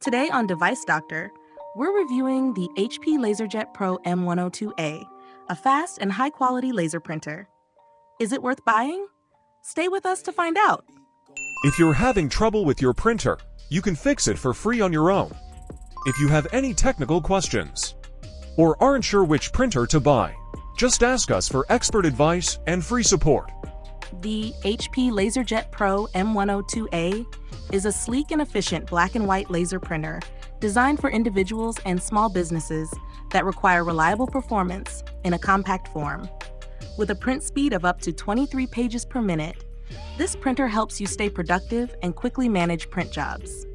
Today on Device Doctor, we're reviewing the HP LaserJet Pro M102a, a fast and high-quality laser printer. Is it worth buying? Stay with us to find out. If you're having trouble with your printer, you can fix it for free on your own. If you have any technical questions or aren't sure which printer to buy, just ask us for expert advice and free support. The HP LaserJet Pro M102a is a sleek and efficient black and white laser printer designed for individuals and small businesses that require reliable performance in a compact form. With a print speed of up to 23 pages per minute, this printer helps you stay productive and quickly manage print jobs.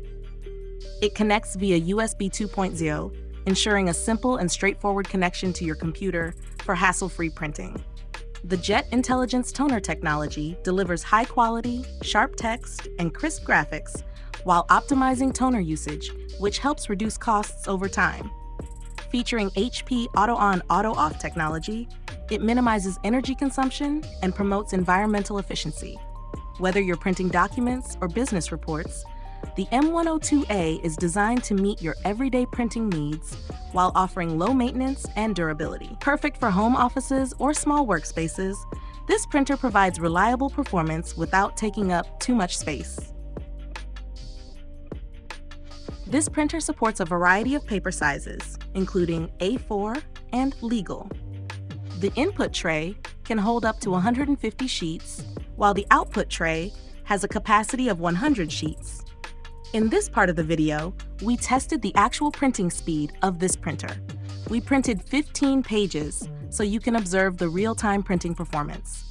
It connects via USB 2.0, ensuring a simple and straightforward connection to your computer for hassle-free printing. The Jet Intelligence Toner technology delivers high-quality, sharp text, and crisp graphics while optimizing toner usage, which helps reduce costs over time. Featuring HP Auto-On, Auto-Off technology, it minimizes energy consumption and promotes environmental efficiency. Whether you're printing documents or business reports, the M102a is designed to meet your everyday printing needs while offering low maintenance and durability. Perfect for home offices or small workspaces, this printer provides reliable performance without taking up too much space. This printer supports a variety of paper sizes, including A4 and legal. The input tray can hold up to 150 sheets, while the output tray has a capacity of 100 sheets. In this part of the video, we tested the actual printing speed of this printer. We printed 15 pages, so you can observe the real-time printing performance.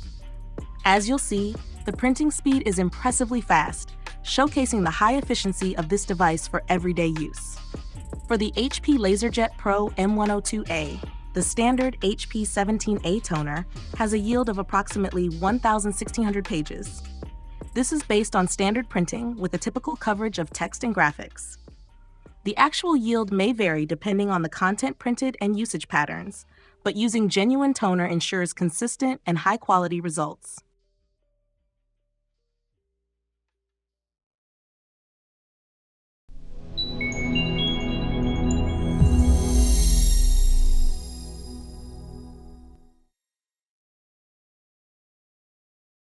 As you'll see, the printing speed is impressively fast, showcasing the high efficiency of this device for everyday use. For the HP LaserJet Pro M102a, the standard HP 17A toner has a yield of approximately 1,600 pages. This is based on standard printing with a typical coverage of text and graphics. The actual yield may vary depending on the content printed and usage patterns, but using genuine toner ensures consistent and high-quality results.